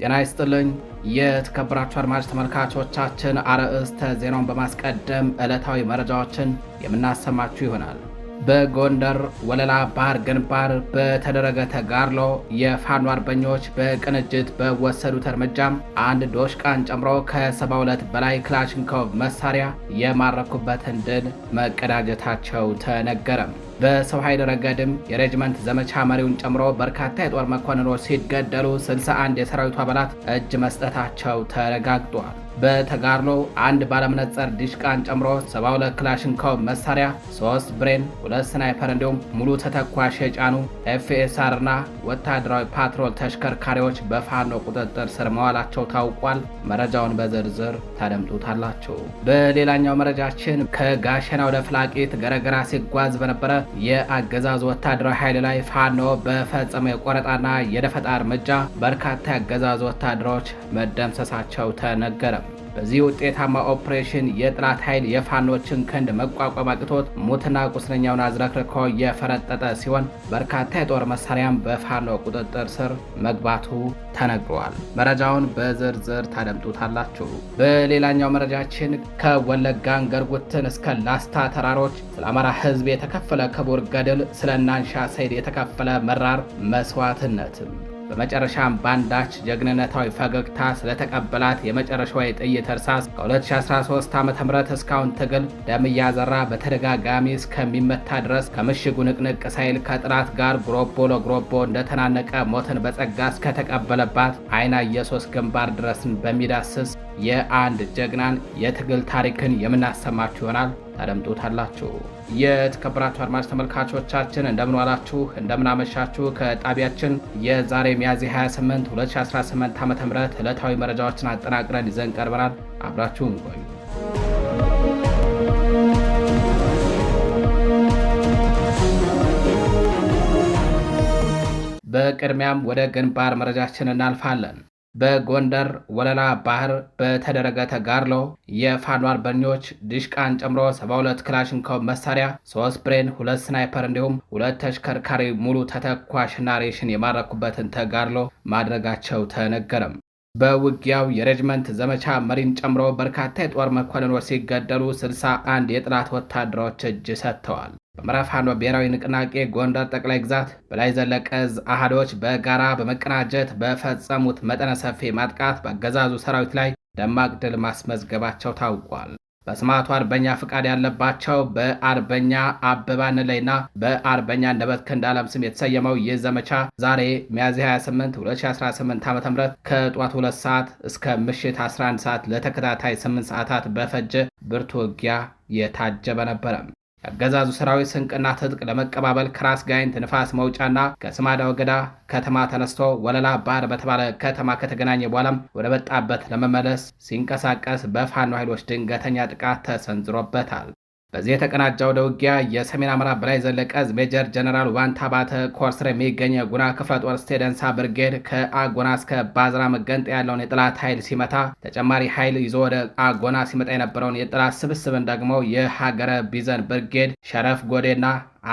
ጤና ይስጥልኝ የተከበራችሁ አድማጭ ተመልካቾቻችን፣ አርዕስተ ዜናውን በማስቀደም ዕለታዊ መረጃዎችን የምናሰማችሁ ይሆናል። በጎንደር ወለላ ባህር ግንባር በተደረገ ተጋድሎ የፋኖ አርበኞች በቅንጅት በወሰዱት እርምጃም አንድ ዶሽቃን ጨምሮ ከ72 በላይ ክላሽንኮቭ መሳሪያ የማረኩበትን ድል መቀዳጀታቸው ተነገረም። በሰው ኃይል ረገድም የሬጅመንት ዘመቻ መሪውን ጨምሮ በርካታ የጦር መኮንኖች ሲገደሉ 61 የሰራዊቱ አባላት እጅ መስጠታቸው ተረጋግጧል። በተጋድሎ አንድ ባለመነጽር ዲሽቃን ጨምሮ 72 ክላሽንኮቭ መሳሪያ፣ 3 ብሬን፣ 2 ስናይፐር እንዲሁም ሙሉ ተተኳሽ የጫኑ ኤፍኤስአር እና ወታደራዊ ፓትሮል ተሽከርካሪዎች በፋኖ ቁጥጥር ስር መዋላቸው ታውቋል። መረጃውን በዝርዝር ታደምጡታላችሁ። በሌላኛው መረጃችን ከጋሸና ወደ ፍላቂት ገረገራ ሲጓዝ በነበረ የአገዛዙ ወታደራዊ ኃይል ላይ ፋኖ በፈጸመ የቆረጣና የደፈጣ እርምጃ በርካታ የአገዛዙ ወታደሮች መደምሰሳቸው ተነገረ። በዚህ ውጤታማ ኦፕሬሽን የጥላት ኃይል የፋኖችን ክንድ መቋቋም አቅቶት ሙትና ቁስለኛውን አዝረክርኮ የፈረጠጠ ሲሆን በርካታ የጦር መሳሪያም በፋኖ ቁጥጥር ስር መግባቱ ተነግሯል። መረጃውን በዝርዝር ታደምጡታላችሁ። በሌላኛው መረጃችን ከወለጋ አንገርጉትን እስከ ላስታ ተራሮች ስለ አማራ ሕዝብ የተከፈለ ክቡር ገድል፣ ስለ እናንሻ ሰይድ የተከፈለ መራር መስዋዕትነትም በመጨረሻም ባንዳች ጀግንነታዊ ፈገግታ ስለተቀበላት የመጨረሻው የጥይት እርሳስ ከ2013 ዓ.ም እስካሁን ትግል ደም እያዘራ በተደጋጋሚ እስከሚመታ ድረስ ከምሽጉ ንቅንቅ ሳይል ከጥላት ጋር ጉሮቦ ለጉሮቦ እንደተናነቀ ሞትን በጸጋ እስከተቀበለባት አይና ኢየሱስ ግንባር ድረስን በሚዳስስ የአንድ ጀግናን የትግል ታሪክን የምናሰማችሁ ይሆናል። ታደምጡታላችሁ። የተከበራችሁ አድማጭ ተመልካቾቻችን እንደምን ዋላችሁ፣ እንደምን አመሻችሁ። ከጣቢያችን የዛሬ ሚያዝያ 28 2018 ዓ.ም ዕለታዊ መረጃዎችን አጠናቅረን ይዘን ቀርበናል። አብራችሁን ቆዩ። በቅድሚያም ወደ ግንባር መረጃችን እናልፋለን። በጎንደር ወለላ ባህር በተደረገ ተጋድሎ የፋኖ አርበኞች ዲሽቃን ጨምሮ 72 ክላሽንኮቭ መሳሪያ፣ 3 ብሬን፣ 2 ስናይፐር እንዲሁም 2 ተሽከርካሪ ሙሉ ተተኳሽና ሬሽን የማረኩበትን ተጋድሎ ማድረጋቸው ተነገረም። በውጊያው የሬጅመንት ዘመቻ መሪን ጨምሮ በርካታ የጦር መኮንኖች ሲገደሉ 61 የጥላት ወታደሮች እጅ ሰጥተዋል። በአማራ ፋኖ ብሔራዊ ንቅናቄ ጎንደር ጠቅላይ ግዛት በላይ ዘለቀ ዕዝ አሃዶች በጋራ በመቀናጀት በፈጸሙት መጠነ ሰፊ ማጥቃት በአገዛዙ ሰራዊት ላይ ደማቅ ድል ማስመዝገባቸው ታውቋል። በስማቱ አርበኛ ፍቃድ ያለባቸው በአርበኛ አበባን ላይና በአርበኛ ነበትክ እንዳለም ስም የተሰየመው ይህ ዘመቻ ዛሬ ሚያዝያ 28 2018 ዓ.ም ከጧት 2 ሰዓት እስከ ምሽት 11 ሰዓት ለተከታታይ 8 ሰዓታት በፈጀ ብርቱ ውጊያ የታጀበ ነበረ። የአገዛዙ ሰራዊት ስንቅና ትጥቅ ለመቀባበል ከራስ ጋይንት ንፋስ መውጫና ከስማዳ ወገዳ ከተማ ተነስቶ ወለላ ባህር በተባለ ከተማ ከተገናኘ በኋላም ወደ መጣበት ለመመለስ ሲንቀሳቀስ በፋኖ ኃይሎች ድንገተኛ ጥቃት ተሰንዝሮበታል። በዚህ የተቀናጀ ወደ ውጊያ የሰሜን አማራ በላይ ዘለቀ ዕዝ ሜጀር ጀነራል ዋንታ ባተ ኮር ስር የሚገኝ የጉና ክፍለ ጦር ስቴደንሳ ብርጌድ ከአጎና እስከ ባዝራ መገንጠያ ያለውን የጥላት ኃይል ሲመታ፣ ተጨማሪ ኃይል ይዞ ወደ አጎና ሲመጣ የነበረውን የጥላት ስብስብን ደግሞ የሀገረ ቢዘን ብርጌድ ሸረፍ ጎዴና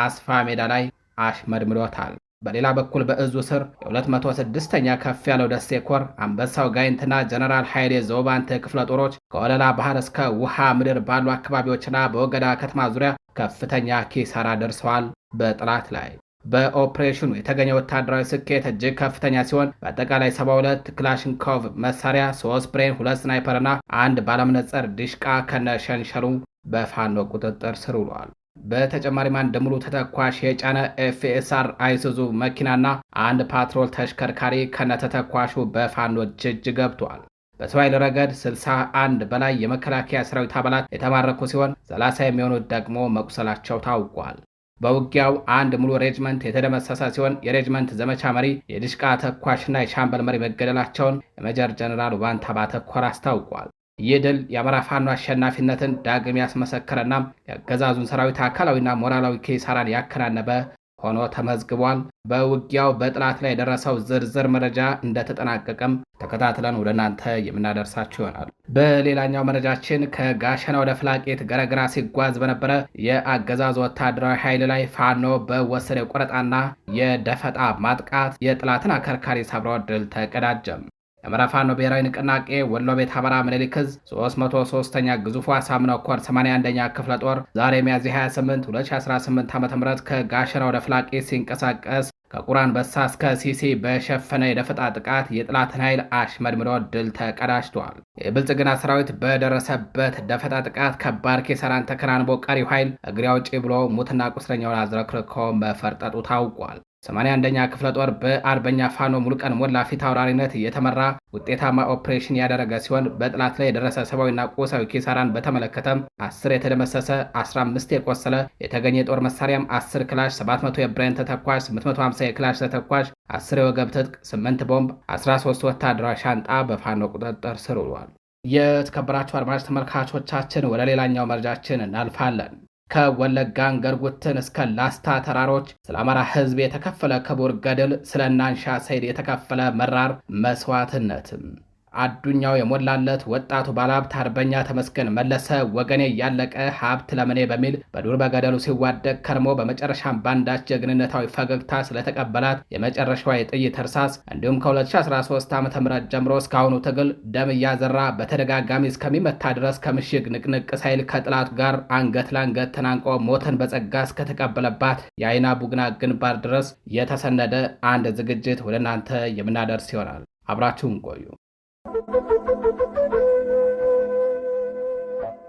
አስፋ ሜዳ ላይ አሽመድምዶታል። በሌላ በኩል በእዙ ስር የ206ኛ ከፍ ያለው ደሴ ኮር አንበሳው ጋይንትና ጀነራል ኃይሌ ዘውባንተ ክፍለ ጦሮች ከወለላ ባህር እስከ ውሃ ምድር ባሉ አካባቢዎችና በወገዳ ከተማ ዙሪያ ከፍተኛ ኪሳራ ደርሰዋል በጥላት ላይ። በኦፕሬሽኑ የተገኘ ወታደራዊ ስኬት እጅግ ከፍተኛ ሲሆን በአጠቃላይ 72 ክላሽንኮቭ መሳሪያ፣ 3 ብሬን፣ 2 ስናይፐርና 1 ባለመነጽር ዲሽቃ ከነሸንሸሉ በፋኖ ቁጥጥር ስር ውሏል። በተጨማሪም አንድ ሙሉ ተተኳሽ የጫነ ኤፍኤስአር አይሱዙ መኪናና 1 ፓትሮል ተሽከርካሪ ከነተተኳሹ በፋኖ እጅ ገብቷል። በሰው ኃይል ረገድ 61 በላይ የመከላከያ ሰራዊት አባላት የተማረኩ ሲሆን 30 የሚሆኑት ደግሞ መቁሰላቸው ታውቋል። በውጊያው አንድ ሙሉ ሬጅመንት የተደመሰሰ ሲሆን የሬጅመንት ዘመቻ መሪ፣ የዲሽቃ ተኳሽና የሻምበል መሪ መገደላቸውን የሜጀር ጀነራል ዋንታ ባተ ኮር አስታውቋል። ይህ ድል የአማራ ፋኖ አሸናፊነትን ዳግም ያስመሰከረና የአገዛዙን ሰራዊት አካላዊና ሞራላዊ ኪሳራን ያከናነበ ሆኖ ተመዝግቧል። በውጊያው በጥላት ላይ የደረሰው ዝርዝር መረጃ እንደተጠናቀቀም ተከታትለን ወደ እናንተ የምናደርሳችሁ ይሆናል። በሌላኛው መረጃችን ከጋሸና ወደ ፍላቂት ገረገራ ሲጓዝ በነበረ የአገዛዙ ወታደራዊ ኃይል ላይ ፋኖ በወሰደ ቆረጣና የደፈጣ ማጥቃት የጥላትን አከርካሪ ሰብሮ ድል ተቀዳጀም። የአማራ ፋኖ ብሔራዊ ንቅናቄ ወሎ ቤት አማራ ምኒልክ ዕዝ 303ኛ ግዙፉ አሳምነው ኮር 81ኛ ክፍለ ጦር ዛሬ ሚያዝያ 28 2018 ዓ.ም ከጋሸና ወደ ፍላቄት ሲንቀሳቀስ ከቁራን በሳ እስከ ሲሲ በሸፈነ የደፈጣ ጥቃት የጥላትን ኃይል አሽመድምዶ ድል ተቀዳጅቷል። የብልጽግና ሰራዊት በደረሰበት ደፈጣ ጥቃት ከባድ ኪሳራን ተከናንቦ ቀሪው ኃይል እግሬ አውጪ ብሎ ሙትና ቁስለኛውን አዝረክርኮ መፈርጠጡ ታውቋል። 81ኛ ክፍለ ጦር በአርበኛ ፋኖ ሙሉቀን ሞላ ፊት አውራሪነት የተመራ ውጤታማ ኦፕሬሽን ያደረገ ሲሆን በጥላት ላይ የደረሰ ሰብአዊና ቁሳዊ ኪሳራን በተመለከተም 10 የተደመሰሰ፣ 15 የቆሰለ፣ የተገኘ የጦር መሳሪያም 10 ክላሽ፣ 700 የብሬን ተተኳሽ፣ 850 የክላሽ ተተኳሽ፣ 10 የወገብ ትጥቅ፣ 8 ቦምብ፣ 13 ወታደራዊ ሻንጣ በፋኖ ቁጥጥር ስር ውሏል። የተከበራችሁ አድማጭ ተመልካቾቻችን ወደ ሌላኛው መረጃችን እናልፋለን። ከወለጋ አንገርጉትን እስከ ላስታ ተራሮች ስለ አማራ ሕዝብ የተከፈለ ክቡር ገድል፣ ስለ እናንሻ ሰይድ የተከፈለ መራር መስዋዕትነትም አዱኛው የሞላለት ወጣቱ ባለሀብት አርበኛ ተመስገን መለሰ ወገኔ ያለቀ ሀብት ለምኔ በሚል በዱር በገደሉ ሲዋደቅ ከርሞ በመጨረሻም ባንዳች ጀግንነታዊ ፈገግታ ስለተቀበላት የመጨረሻዋ የጥይት እርሳስ እንዲሁም ከ2013 ዓ.ም ጀምሮ እስካሁኑ ትግል ደም እያዘራ በተደጋጋሚ እስከሚመታ ድረስ ከምሽግ ንቅንቅ ሳይል ከጥላቱ ጋር አንገት ለአንገት ተናንቆ ሞትን በጸጋ እስከተቀበለባት የአይና ቡግና ግንባር ድረስ የተሰነደ አንድ ዝግጅት ወደ እናንተ የምናደርስ ይሆናል። አብራችሁን ቆዩ።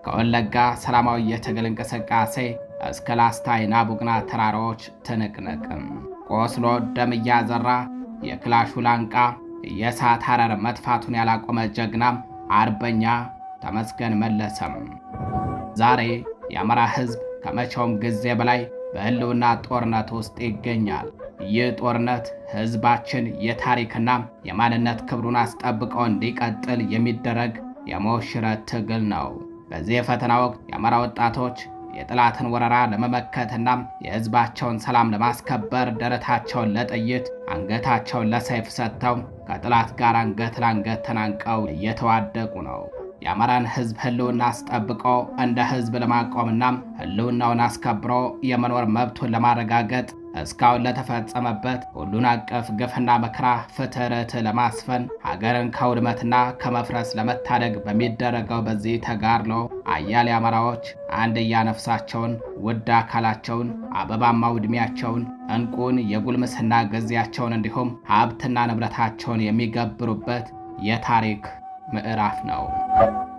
ከወለጋ ሰላማዊ የትግል እንቅስቃሴ እስከ ላስታ አይና ቡግና ተራራዎች ትንቅንቅም ቆስሎ ደም እያዘራ የክላሹ ላንቃ የእሳት ሐረር መጥፋቱን ያላቆመ ጀግናም አርበኛ ተመስገን መለሰም ዛሬ የአማራ ሕዝብ ከመቼውም ጊዜ በላይ በህልውና ጦርነት ውስጥ ይገኛል። ይህ ጦርነት ሕዝባችን የታሪክና የማንነት ክብሩን አስጠብቆ እንዲቀጥል የሚደረግ የሞት ሽረት ትግል ነው። በዚህ የፈተና ወቅት የአማራ ወጣቶች የጠላትን ወረራ ለመመከትና የሕዝባቸውን ሰላም ለማስከበር ደረታቸውን ለጥይት አንገታቸውን ለሰይፍ ሰጥተው ከጠላት ጋር አንገት ለአንገት ተናንቀው እየተዋደቁ ነው። የአማራን ሕዝብ ህልውና አስጠብቆ እንደ ሕዝብ ለማቆምና ህልውናውን አስከብሮ የመኖር መብቱን ለማረጋገጥ እስካሁን ለተፈጸመበት ሁሉን አቀፍ ግፍና መከራ ፍትህ ርትዕ ለማስፈን ሀገርን ከውድመትና ከመፍረስ ለመታደግ በሚደረገው በዚህ ተጋድሎ አያሌ አማራዎች አንድያ ነፍሳቸውን፣ ውድ አካላቸውን፣ አበባማ ዕድሜያቸውን፣ እንቁን የጉልምስና ጊዜያቸውን እንዲሁም ሀብትና ንብረታቸውን የሚገብሩበት የታሪክ ምዕራፍ ነው።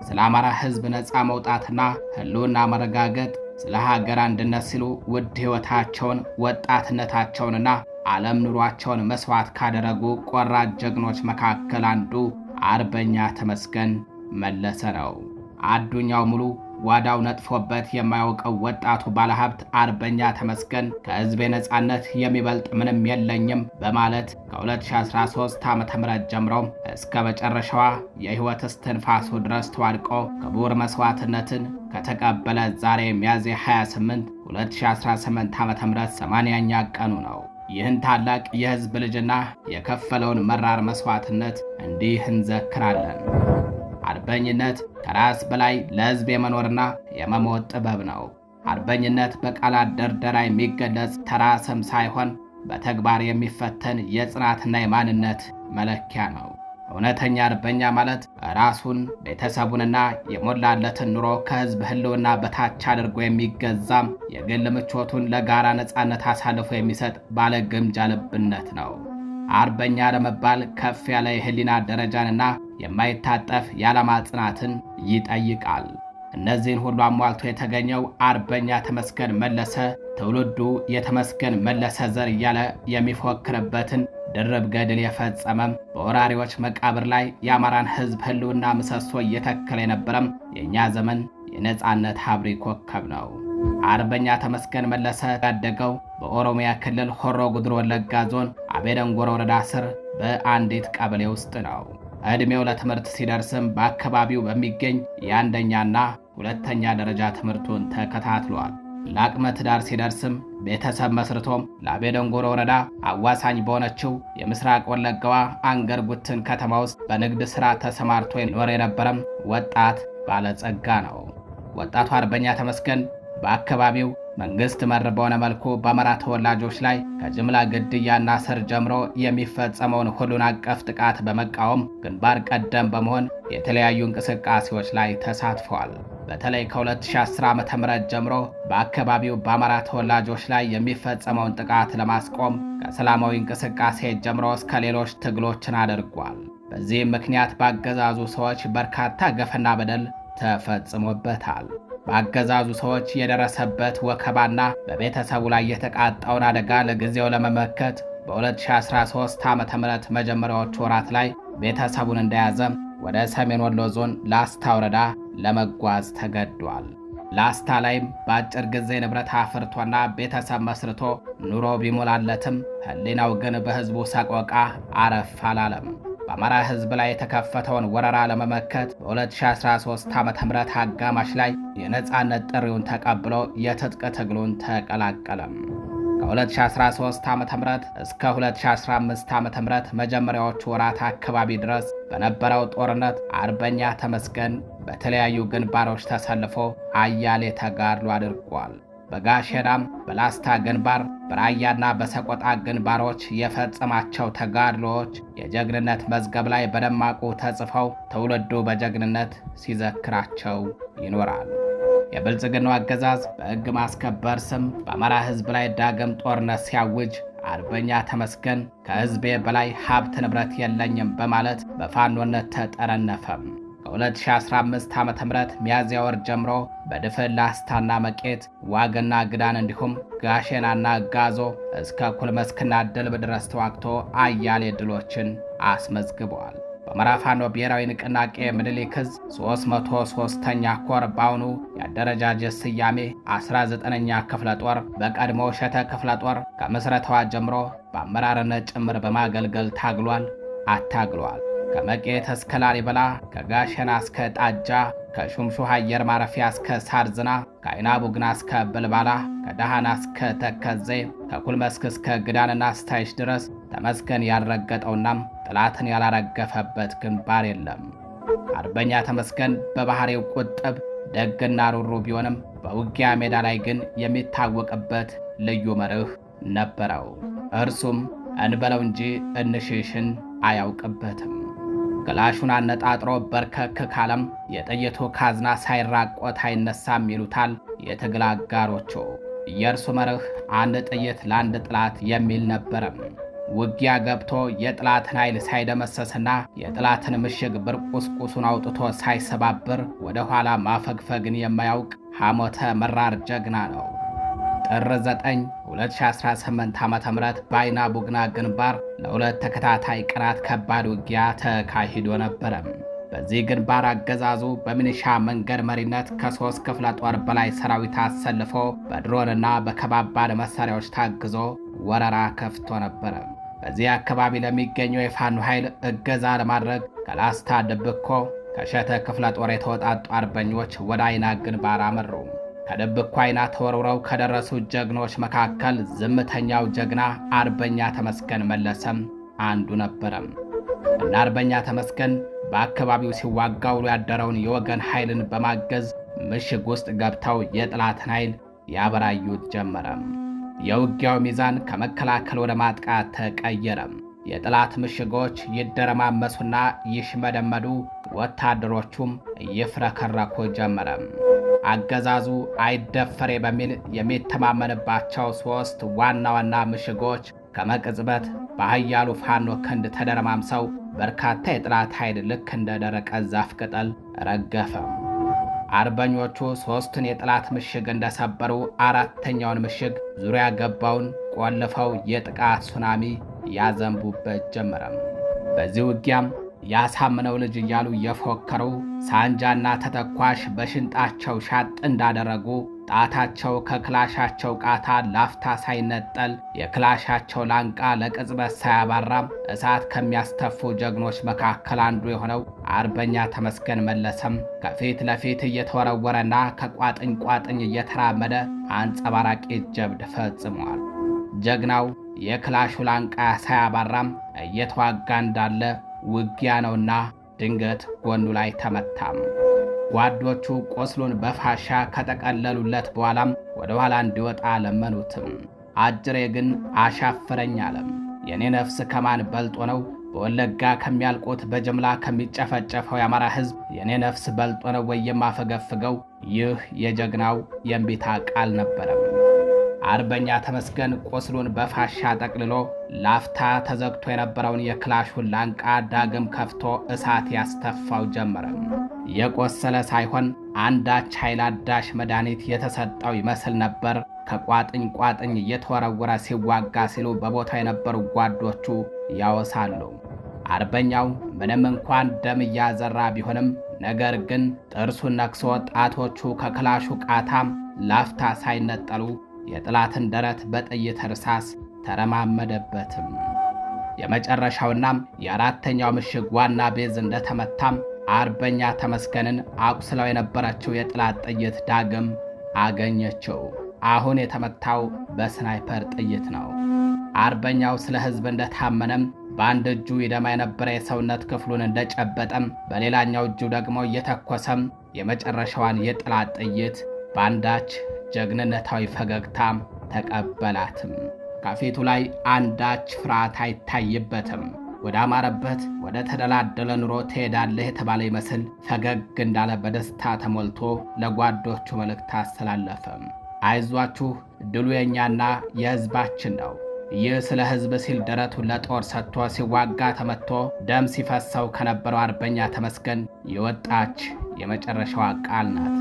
ስለ አማራ ሕዝብ ነፃ መውጣትና ህልውና መረጋገጥ፣ ስለ ሀገር አንድነት ሲሉ ውድ ሕይወታቸውን ወጣትነታቸውንና ዓለም ኑሯቸውን መስዋዕት ካደረጉ ቆራጥ ጀግኖች መካከል አንዱ አርበኛ ተመስገን መለሰ ነው። አዱኛው ሙሉ ጓዳው ነጥፎበት የማያውቀው ወጣቱ ባለሀብት አርበኛ ተመስገን ከሕዝቤ ነፃነት የሚበልጥ ምንም የለኝም በማለት ከ2013 ዓ.ም ጀምሮ እስከ መጨረሻዋ የሕይወት እስትንፋሱ ድረስ ተዋድቆ ክቡር መስዋዕትነትን ከተቀበለ ዛሬ ሚያዝያ 28 2018 ዓ.ም 80ኛ ቀኑ ነው። ይህን ታላቅ የሕዝብ ልጅና የከፈለውን መራር መስዋዕትነት እንዲህ እንዘክራለን። አርበኝነት ከራስ በላይ ለሕዝብ የመኖርና የመሞት ጥበብ ነው። አርበኝነት በቃላት ደርደራ የሚገለጽ ተራ ስም ሳይሆን በተግባር የሚፈተን የጽናትና የማንነት መለኪያ ነው። እውነተኛ አርበኛ ማለት ራሱን ቤተሰቡንና የሞላለትን ኑሮ ከሕዝብ ህልውና በታች አድርጎ የሚገዛም የግል ምቾቱን ለጋራ ነፃነት አሳልፎ የሚሰጥ ባለ ግምጃ ልብነት ነው። አርበኛ ለመባል ከፍ ያለ የህሊና ደረጃንና የማይታጠፍ የዓላማ ጽናትን ይጠይቃል። እነዚህን ሁሉ አሟልቶ የተገኘው አርበኛ ተመስገን መለሰ ትውልዱ የተመስገን መለሰ ዘር እያለ የሚፎክርበትን ድርብ ገድል የፈጸመም በወራሪዎች መቃብር ላይ የአማራን ሕዝብ ህልውና ምሰሶ እየተከለ የነበረም የእኛ ዘመን የነፃነት ሀብሪ ኮከብ ነው። አርበኛ ተመስገን መለሰ ያደገው በኦሮሚያ ክልል ሆሮ ጉድሩ ወለጋ ዞን አቤደንጎሮ ወረዳ ስር በአንዲት ቀበሌ ውስጥ ነው። ዕድሜው ለትምህርት ሲደርስም በአካባቢው በሚገኝ የአንደኛና ሁለተኛ ደረጃ ትምህርቱን ተከታትሏል። ለአቅመ ትዳር ሲደርስም ቤተሰብ መስርቶም ለአቤደንጎሮ ወረዳ አዋሳኝ በሆነችው የምስራቅ ወለጋዋ አንገርጉትን ከተማ ውስጥ በንግድ ሥራ ተሰማርቶ ይኖር የነበረም ወጣት ባለጸጋ ነው። ወጣቱ አርበኛ ተመስገን በአካባቢው መንግስት መር በሆነ መልኩ በአማራ ተወላጆች ላይ ከጅምላ ግድያና እስር ጀምሮ የሚፈጸመውን ሁሉን አቀፍ ጥቃት በመቃወም ግንባር ቀደም በመሆን የተለያዩ እንቅስቃሴዎች ላይ ተሳትፈዋል። በተለይ ከ2010 ዓ.ም ጀምሮ በአካባቢው በአማራ ተወላጆች ላይ የሚፈጸመውን ጥቃት ለማስቆም ከሰላማዊ እንቅስቃሴ ጀምሮ እስከ ሌሎች ትግሎችን አድርጓል። በዚህም ምክንያት በአገዛዙ ሰዎች በርካታ ገፈና በደል ተፈጽሞበታል። በአገዛዙ ሰዎች የደረሰበት ወከባና በቤተሰቡ ላይ የተቃጣውን አደጋ ለጊዜው ለመመከት በ2013 ዓ.ም መጀመሪያዎቹ ወራት ላይ ቤተሰቡን እንደያዘ ወደ ሰሜን ወሎ ዞን ላስታ ወረዳ ለመጓዝ ተገዷል። ላስታ ላይም በአጭር ጊዜ ንብረት አፍርቶና ቤተሰብ መስርቶ ኑሮ ቢሞላለትም ሕሊናው ግን በሕዝቡ ሰቆቃ አረፍ አላለም። በአማራ ሕዝብ ላይ የተከፈተውን ወረራ ለመመከት በ2013 ዓ.ም አጋማሽ ላይ የነፃነት ጥሪውን ተቀብሎ የትጥቅ ትግሉን ተቀላቀለም። ከ2013 ዓ.ም እስከ 2015 ዓ.ም መጀመሪያዎቹ ወራት አካባቢ ድረስ በነበረው ጦርነት አርበኛ ተመስገን በተለያዩ ግንባሮች ተሰልፎ አያሌ ተጋድሎ አድርጓል። በጋሸናም፣ በላስታ ግንባር፣ በራያና በሰቆጣ ግንባሮች የፈጸማቸው ተጋድሎዎች የጀግንነት መዝገብ ላይ በደማቁ ተጽፈው ትውልዱ በጀግንነት ሲዘክራቸው ይኖራል። የብልጽግናው አገዛዝ በሕግ ማስከበር ስም በአማራ ሕዝብ ላይ ዳግም ጦርነት ሲያውጅ አርበኛ ተመስገን ከሕዝቤ በላይ ሀብት ንብረት የለኝም በማለት በፋኖነት ተጠረነፈም። ከ2015 ዓ.ም ሚያዝያ ወር ጀምሮ በድፍን ላስታና መቄት፣ ዋግና ግዳን እንዲሁም ጋሼናና ጋዞ እስከ ኩልመስክና ድልብ ድረስ ተዋግቶ አያሌ ድሎችን አስመዝግበዋል። በአማራ ፋኖ ብሔራዊ ንቅናቄ ምኒልክ ዕዝ 303ኛ ኮር በአሁኑ የአደረጃጀት ስያሜ 19ኛ ክፍለ ጦር በቀድሞ ሸተ ክፍለ ጦር ከምስረታዋ ጀምሮ በአመራርነት ጭምር በማገልገል ታግሏል፣ አታግሏል። ከመቄት እስከ ላሊበላ፣ ከጋሸና እስከ ጣጃ፣ ከሹምሹህ አየር ማረፊያ እስከ ሳርዝና፣ ከአይና ቡግና እስከ ብልባላ፣ ከዳሃና እስከ ተከዜ፣ ከኩልመስክ እስከ ግዳንና ስታይሽ ድረስ ተመስገን ያልረገጠውናም ጥላትን ያላረገፈበት ግንባር የለም። አርበኛ ተመስገን በባህሪው ቁጥብ ደግና ሩሩ ቢሆንም በውጊያ ሜዳ ላይ ግን የሚታወቅበት ልዩ መርህ ነበረው። እርሱም እንበለው እንጂ እንሽሽን አያውቅበትም። ክላሹን አነጣጥሮ በርከክ ካለም የጥይቱ ካዝና ሳይራቆት አይነሳም ይሉታል የትግል አጋሮቹ። የእርሱ መርህ አንድ ጥይት ለአንድ ጥላት የሚል ነበረም። ውጊያ ገብቶ የጥላትን ኃይል ሳይደመሰስና የጥላትን ምሽግ ብርቁስቁሱን አውጥቶ ሳይሰባብር ወደ ኋላ ማፈግፈግን የማያውቅ ሐሞተ መራር ጀግና ነው። ጥር 9 2018 ዓ.ም በአይና ቡግና ግንባር ለሁለት ተከታታይ ቀናት ከባድ ውጊያ ተካሂዶ ነበረ። በዚህ ግንባር አገዛዙ በሚኒሻ መንገድ መሪነት ከ3 ክፍለ ጦር በላይ ሰራዊት አሰልፎ በድሮንና በከባባድ መሳሪያዎች ታግዞ ወረራ ከፍቶ ነበረ። በዚህ አካባቢ ለሚገኘው የፋኖ ኃይል እገዛ ለማድረግ ከላስታ ድብኮ፣ ከሸተ ክፍለ ጦር የተወጣጡ አርበኞች ወደ አይና ግንባር አመሩ። ከድብኮ አይና ተወርውረው ከደረሱ ጀግኖች መካከል ዝምተኛው ጀግና አርበኛ ተመስገን መለሰም አንዱ ነበረም። እና አርበኛ ተመስገን በአካባቢው ሲዋጋ ውሎ ያደረውን የወገን ኃይልን በማገዝ ምሽግ ውስጥ ገብተው የጥላትን ኃይል ያበራዩት ጀመረም። የውጊያው ሚዛን ከመከላከል ወደ ማጥቃት ተቀየረም። የጥላት ምሽጎች ይደረማመሱና ይሽመደመዱ፣ ወታደሮቹም እየፍረከረኩ ጀመረም። አገዛዙ አይደፈሬ በሚል የሚተማመንባቸው 3 ዋና ዋና ምሽጎች ከመቅጽበት በኃያሉ ፋኖ ክንድ ተደረማምሰው በርካታ የጥላት ኃይል ልክ እንደ ደረቀ ዛፍ ቅጠል ረገፈም። አርበኞቹ 3ቱን የጥላት ምሽግ እንደሰበሩ 4ተኛውን ምሽግ ዙሪያ ገባውን ቆልፈው የጥቃት ሱናሚ ያዘንቡበት ጀመረም። በዚህ ውጊያም ያሳምነው ልጅ እያሉ የፎከሩ ሳንጃና ተተኳሽ በሽንጣቸው ሻጥ እንዳደረጉ ጣታቸው ከክላሻቸው ቃታ ላፍታ ሳይነጠል የክላሻቸው ላንቃ ለቅጽበት ሳያባራም እሳት ከሚያስተፉ ጀግኖች መካከል አንዱ የሆነው አርበኛ ተመስገን መለሰም ከፊት ለፊት እየተወረወረና ከቋጥኝ ቋጥኝ እየተራመደ አንጸባራቂ ጀብድ ፈጽሟል። ጀግናው የክላሹ ላንቃ ሳያባራም እየተዋጋ እንዳለ ውጊያ ነውና ድንገት ጎኑ ላይ ተመታም። ጓዶቹ ቆስሉን በፋሻ ከጠቀለሉለት በኋላም ወደ ኋላ እንዲወጣ ለመኑትም። አጅሬ ግን አሻፈረኝ አለም። የኔ ነፍስ ከማን በልጦ ነው? በወለጋ ከሚያልቁት በጅምላ ከሚጨፈጨፈው የአማራ ሕዝብ የኔ ነፍስ በልጦ ነው ወይ የማፈገፍገው? ይህ የጀግናው የእምቢታ ቃል ነበረም። አርበኛ ተመስገን ቆስሉን በፋሻ ጠቅልሎ ላፍታ ተዘግቶ የነበረውን የክላሹን ላንቃ ዳግም ከፍቶ እሳት ያስተፋው ጀመረም። የቆሰለ ሳይሆን አንዳች ኃይል አዳሽ መድኃኒት የተሰጠው ይመስል ነበር። ከቋጥኝ ቋጥኝ እየተወረወረ ሲዋጋ ሲሉ በቦታው የነበሩ ጓዶቹ ያወሳሉ። አርበኛው ምንም እንኳን ደም እያዘራ ቢሆንም ነገር ግን ጥርሱን ነክሶ ጣቶቹ ከክላሹ ቃታም ላፍታ ሳይነጠሉ የጥላትን ደረት በጥይት እርሳስ ተረማመደበትም። የመጨረሻውናም የአራተኛው ምሽግ ዋና ቤዝ እንደተመታም አርበኛ ተመስገንን አቁስለው የነበረችው የጥላት ጥይት ዳግም አገኘችው። አሁን የተመታው በስናይፐር ጥይት ነው። አርበኛው ስለ ሕዝብ እንደታመነም በአንድ እጁ ይደማ የነበረ የሰውነት ክፍሉን እንደጨበጠም በሌላኛው እጁ ደግሞ እየተኮሰም የመጨረሻዋን የጥላት ጥይት በአንዳች ጀግንነታዊ ፈገግታም ተቀበላትም። ከፊቱ ላይ አንዳች ፍርሃት አይታይበትም። ወደ አማረበት ወደ ተደላደለ ኑሮ ትሄዳለህ የተባለ ይመስል ፈገግ እንዳለ በደስታ ተሞልቶ ለጓዶቹ መልእክት አስተላለፈም። አይዟችሁ፣ ድሉ የኛና የሕዝባችን ነው። ይህ ስለ ሕዝብ ሲል ደረቱን ለጦር ሰጥቶ ሲዋጋ ተመትቶ ደም ሲፈሰው ከነበረው አርበኛ ተመስገን የወጣች የመጨረሻዋ ቃል ናት።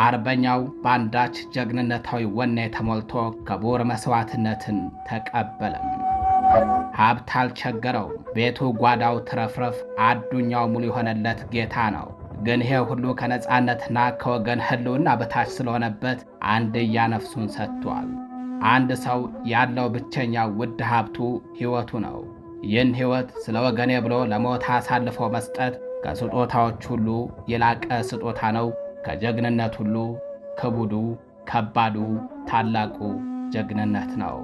አርበኛው በአንዳች ጀግንነታዊ ወኔ ተሞልቶ ክቡር መሥዋዕትነትን ተቀበለም። ሀብት አልቸገረው፣ ቤቱ ጓዳው ትረፍረፍ፣ አዱኛው ሙሉ የሆነለት ጌታ ነው። ግን ይሄ ሁሉ ከነጻነትና ከወገን ህልውና በታች ስለሆነበት አንድያ ነፍሱን ሰጥቷል። አንድ ሰው ያለው ብቸኛ ውድ ሀብቱ ሕይወቱ ነው። ይህን ሕይወት ስለ ወገኔ ብሎ ለሞት አሳልፎ መስጠት ከስጦታዎች ሁሉ የላቀ ስጦታ ነው። ከጀግንነት ሁሉ ክቡዱ፣ ከባዱ፣ ታላቁ ጀግንነት ነው።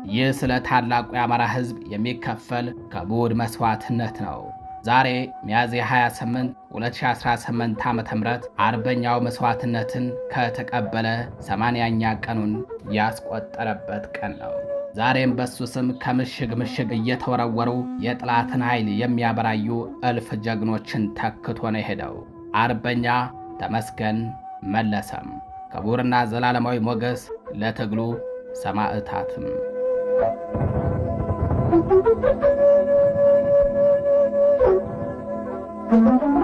ይህ ስለ ታላቁ የአማራ ሕዝብ የሚከፈል ክቡር መሥዋዕትነት ነው። ዛሬ ሚያዝያ 28 2018 ዓ.ም አርበኛው መሥዋዕትነትን ከተቀበለ 80ኛ ቀኑን ያስቆጠረበት ቀን ነው። ዛሬም በሱ ስም ከምሽግ ምሽግ እየተወረወሩ የጥላትን ኃይል የሚያበራዩ እልፍ ጀግኖችን ተክቶ ነው የሄደው። አርበኛ ተመስገን መለሰም። ክቡርና ዘላለማዊ ሞገስ ለትግሉ ሰማዕታትም። Thank you.